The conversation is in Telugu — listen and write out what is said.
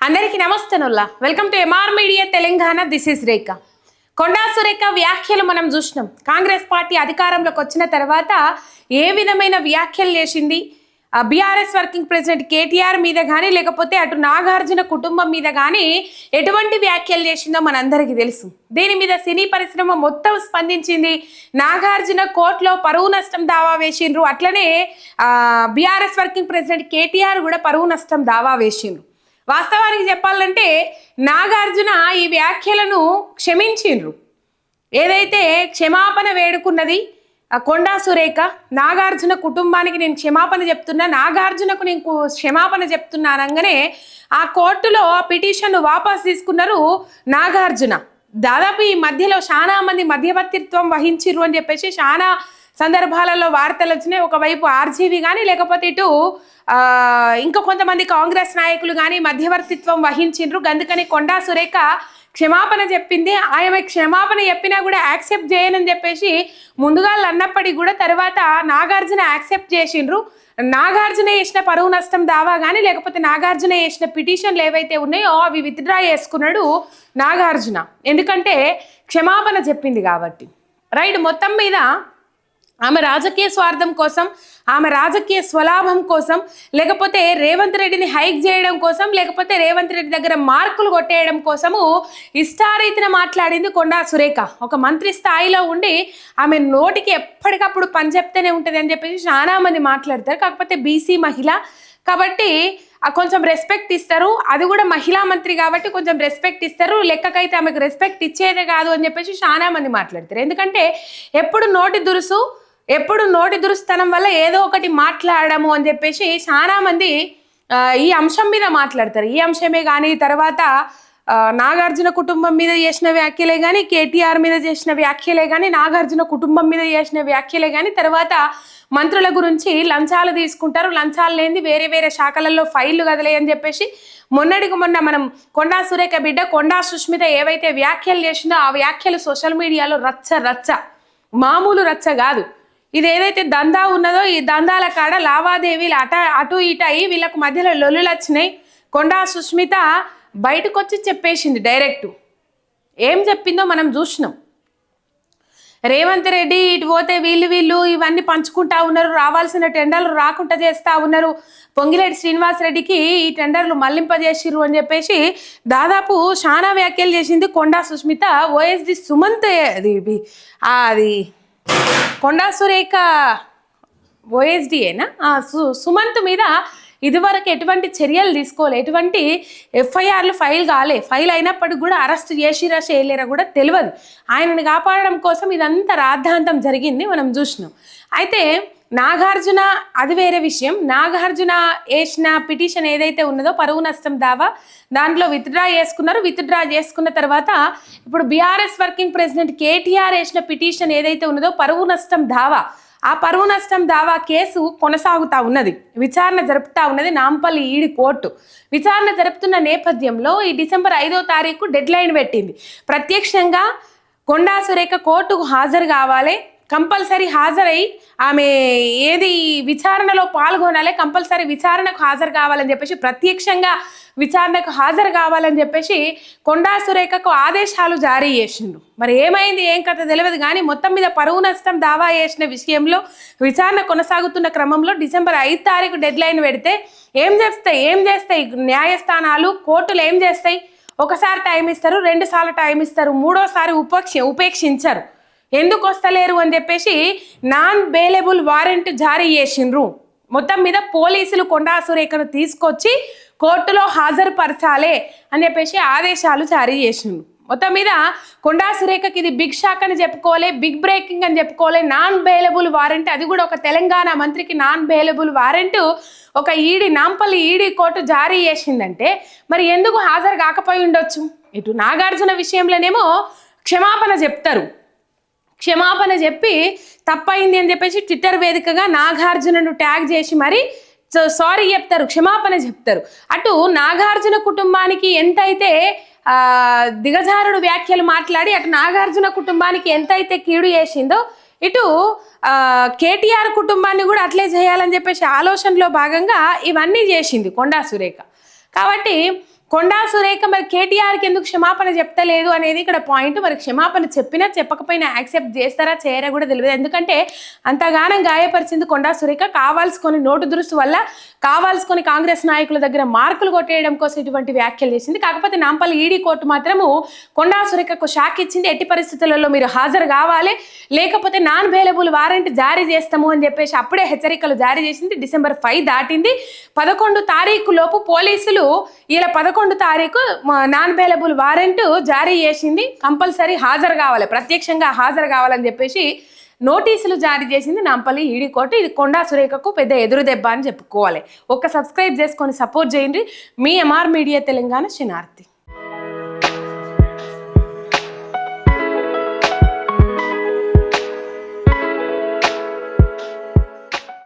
అందరికీ నమస్తేనుల్లా welcome to MR media Telangana. This is Rekha. Konda Surekha వ్యాఖ్యలు మనం చూసినాం. కాంగ్రెస్ పార్టీ అధికారంలోకి వచ్చిన తర్వాత ఏ విధమైన వ్యాఖ్యలు చేసింది, బీఆర్ఎస్ వర్కింగ్ ప్రెసిడెంట్ కేటీఆర్ మీద కానీ లేకపోతే అటు నాగార్జున కుటుంబం మీద కానీ ఎటువంటి వ్యాఖ్యలు చేసిందో మనందరికీ తెలుసు. దీని మీద సినీ పరిశ్రమ మొత్తం స్పందించింది. నాగార్జున కోర్టులో పరువు నష్టం దావా వేసిండ్రు. అట్లనే బీఆర్ఎస్ వర్కింగ్ ప్రెసిడెంట్ కేటీఆర్ కూడా పరువు నష్టం దావా వేసిండ్రు. వాస్తవానికి చెప్పాలంటే నాగార్జున ఈ వ్యాఖ్యలను క్షమించిండ్రు. ఏదైతే క్షమాపణ వేడుకున్నది కొండా సురేఖ, నాగార్జున కుటుంబానికి నేను క్షమాపణ చెప్తున్నా, నాగార్జునకు నేను క్షమాపణ చెప్తున్నానగానే ఆ కోర్టులో ఆ పిటిషన్ను వాపస్ తీసుకున్నారు నాగార్జున. దాదాపు ఈ మధ్యలో చాలా మంది మధ్యవర్తిత్వం వహించిర్రు అని చెప్పేసి చాలా సందర్భాలలో వార్తలు వచ్చినాయి. ఒకవైపు ఆర్జీవి కానీ లేకపోతే ఇటు ఇంకా కొంతమంది కాంగ్రెస్ నాయకులు కానీ మధ్యవర్తిత్వం వహించిండ్రు. అందుకని కొండా సురేఖ క్షమాపణ చెప్పింది. ఆమె క్షమాపణ చెప్పినా కూడా యాక్సెప్ట్ చేయనని చెప్పేసి ముందుగా అన్నప్పటికీ కూడా తర్వాత నాగార్జున యాక్సెప్ట్ చేసిండ్రు. నాగార్జున చేసిన పరువు నష్టం దావా కానీ లేకపోతే నాగార్జున చేసిన పిటిషన్లు ఏవైతే ఉన్నాయో అవి విత్డ్రా చేసుకున్నాడు నాగార్జున. ఎందుకంటే క్షమాపణ చెప్పింది కాబట్టి. రైట్, మొత్తం మీద ఆమె రాజకీయ స్వార్థం కోసం, ఆమె రాజకీయ స్వలాభం కోసం, లేకపోతే రేవంత్ రెడ్డిని హైక్ చేయడం కోసం, లేకపోతే రేవంత్ రెడ్డి దగ్గర మార్కులు కొట్టేయడం కోసము ఇష్టారీతిన మాట్లాడింది కొండా సురేఖ. ఒక మంత్రి స్థాయిలో ఉండి ఆమె నోటికి ఎప్పటికప్పుడు పని చెప్తూనే ఉంటుంది అని చెప్పేసి చాలా మంది మాట్లాడతారు. కాకపోతే బీసీ మహిళ కాబట్టి కొంచెం రెస్పెక్ట్ ఇస్తారు. అది కూడా మహిళా మంత్రి కాబట్టి కొంచెం రెస్పెక్ట్ ఇస్తారు. లెక్కకైతే ఆమెకు రెస్పెక్ట్ ఇచ్చేదే కాదు అని చెప్పేసి చాలా మంది మాట్లాడతారు. ఎందుకంటే ఎప్పుడు నోటి దురుస్తనం వల్ల ఏదో ఒకటి మాట్లాడము అని చెప్పేసి చాలా మంది ఈ అంశం మీద మాట్లాడతారు. ఈ అంశమే కానీ తర్వాత నాగార్జున కుటుంబం మీద చేసిన వ్యాఖ్యలే కానీ, కేటీఆర్ మీద చేసిన వ్యాఖ్యలే కానీ, నాగార్జున కుటుంబం మీద చేసిన వ్యాఖ్యలే కానీ, తర్వాత మంత్రుల గురించి లంచాలు తీసుకుంటారు, లంచాలు లేని వేరే వేరే శాఖలలో ఫైళ్లు కదలే అని చెప్పేసి మొన్నటికి మొన్న మనం కొండా సురేఖ బిడ్డ కొండా సుష్మిత ఏవైతే వ్యాఖ్యలు చేసిందో ఆ వ్యాఖ్యలు సోషల్ మీడియాలో రచ్చ మామూలు రచ్చ కాదు. ఇది ఏదైతే దందా ఉన్నదో ఈ దందాల కాడ లావాదేవీలు అటు ఇటు అయ్యి వీళ్ళకు మధ్యలో లొల్లులు వచ్చినాయి. కొండా సుష్మిత బయటకు వచ్చి చెప్పేసింది డైరెక్ట్. ఏం చెప్పిందో మనం చూసినాం. రేవంత్ రెడ్డి ఇటు పోతే వీళ్ళు ఇవన్నీ పంచుకుంటా ఉన్నారు, రావాల్సిన టెండర్లు రాకుండా చేస్తూ ఉన్నారు, పొంగిలేటి శ్రీనివాసరెడ్డికి ఈ టెండర్లు మళ్లింపజేసిర్రు అని చెప్పేసి దాదాపు చాలా వ్యాఖ్యలు చేసింది కొండా సుష్మిత. ఓఎస్డి సుమంత్ అది కొండా సురేఖ ఓఎస్డిఏనా సుమంత్ మీద ఇదివరకు ఎటువంటి చర్యలు తీసుకోలే, ఎటువంటి ఎఫ్ఐఆర్లు ఫైల్ అయినప్పటికి కూడా అరెస్ట్ చేసిరా చేయలేరా కూడా తెలియదు. ఆయనను కాపాడడం కోసం ఇదంతా రాద్ధాంతం జరిగింది, మనం చూసినాం. అయితే నాగార్జున అది వేరే విషయం. నాగార్జున వేసిన పిటిషన్ ఏదైతే ఉన్నదో పరువు నష్టం దావా, దాంట్లో విత్డ్రా చేసుకున్నారు. విత్డ్రా చేసుకున్న తర్వాత ఇప్పుడు బీఆర్ఎస్ వర్కింగ్ ప్రెసిడెంట్ కేటీఆర్ వేసిన పిటిషన్ ఏదైతే ఉన్నదో పరువు నష్టం దావా, ఆ పరువు నష్టం దావా కేసు కొనసాగుతూ ఉన్నది, విచారణ జరుపుతూ ఉన్నది నాంపల్లి ఈడి కోర్టు. విచారణ జరుపుతున్న నేపథ్యంలో ఈ డిసెంబర్ 5వ తారీఖు డెడ్ లైన్ పెట్టింది. ప్రత్యక్షంగా కొండా సురేఖ కోర్టుకు హాజరు కావాలి, కంపల్సరీ హాజరై ఆమె ఏది విచారణలో పాల్గొనాలి, కంపల్సరీ విచారణకు హాజరు కావాలని చెప్పేసి ప్రత్యక్షంగా విచారణకు హాజరు కావాలని చెప్పేసి కొండా సురేఖకు ఆదేశాలు జారీ చేసిండు. మరి ఏమైంది ఏం కథ తెలియదు కానీ మొత్తం మీద పరువు నష్టం దావా చేసిన విషయంలో విచారణ కొనసాగుతున్న క్రమంలో డిసెంబర్ 5 తారీఖు డెడ్ లైన్ పెడితే ఏం చేస్తాయి న్యాయస్థానాలు, కోర్టులు ఏం చేస్తాయి? ఒకసారి టైం ఇస్తారు, 2 సార్లు టైం ఇస్తారు, 3వసారి ఉపేక్షించరు. ఎందుకు వస్తలేరు అని చెప్పేసి నాన్ బెయిలబుల్ వారెంట్ జారీ చేసిండ్రు. మొత్తం మీద పోలీసులు కొండా సురేఖను తీసుకొచ్చి కోర్టులో హాజరుపరచాలి అని చెప్పేసి ఆదేశాలు జారీ చేసిండ్రు. మొత్తం మీద కొండా సురేఖకి ఇది బిగ్ షాక్ అని చెప్పుకోవాలి, బిగ్ బ్రేకింగ్ అని చెప్పుకోవాలి. నాన్ బెయిలబుల్ వారెంట్, అది కూడా ఒక తెలంగాణ మంత్రికి నాన్ బెయిలబుల్ వారెంట్ ఒక నాంపల్లి ఈడీ కోర్టు జారీ చేసిందంటే మరి ఎందుకు హాజరు కాకపోయి ఉండొచ్చు? ఇటు నాగార్జున విషయంలోనేమో క్షమాపణ చెప్తారు, క్షమాపణ చెప్పి తప్పైంది అని చెప్పేసి ట్విట్టర్ వేదికగా నాగార్జునను ట్యాగ్ చేసి మరి సారీ చెప్తారు, క్షమాపణ చెప్తారు. అటు నాగార్జున కుటుంబానికి ఎంతైతే దిగజారుడు వ్యాఖ్యలు మాట్లాడి అటు నాగార్జున కుటుంబానికి ఎంతైతే కీడు చేసిందో ఇటు కేటీఆర్ కుటుంబాన్ని కూడా అట్లే చేయాలని చెప్పేసి ఆలోచనలో భాగంగా ఇవన్నీ చేసింది కొండా సురేఖ. కాబట్టి కొండా సురేఖ మరి కేటీఆర్కి ఎందుకు క్షమాపణ చెప్తలేదు అనేది ఇక్కడ పాయింట్. మరి క్షమాపణ చెప్పినా చెప్పకపోయినా యాక్సెప్ట్ చేస్తారా చేయరా కూడా తెలియదు. ఎందుకంటే అంతగానం గాయపరిచింది కొండా సురేఖ. కావాల్సుకొని నోటు దురుసు వల్ల కావాల్సుకొని కాంగ్రెస్ నాయకుల దగ్గర మార్కులు కొట్టేయడం కోసం ఇటువంటి వ్యాఖ్యలు చేసింది. కాకపోతే నాంపల్లి ఈడీ కోర్టు మాత్రము కొండా సురేఖకు షాక్ ఇచ్చింది. ఎట్టి పరిస్థితులలో మీరు హాజరు కావాలి, లేకపోతే నాన్ అవైలబుల్ వారెంట్ జారీ చేస్తాము అని చెప్పేసి అప్పుడే హెచ్చరికలు జారీ చేసింది. December 5 దాటింది. 11 తారీఖు లోపు పోలీసులు ఇలా 11 తారీఖు నాన్ అవైలబుల్ వారెంట్ జారీ చేసింది. కంపల్సరీ హాజరు కావాలి, ప్రత్యక్షంగా హాజరు కావాలని చెప్పేసి నోటీసులు జారీ చేసింది నాంపల్లి ఈడీ కోర్టు. ఇది కొండా సురేఖకు పెద్ద ఎదురు దెబ్బ అని చెప్పుకోవాలి. ఒక్క సబ్స్క్రైబ్ చేసుకొని సపోర్ట్ చేయండి. మీ ఎంఆర్ మీడియా తెలంగాణ శనార్థి.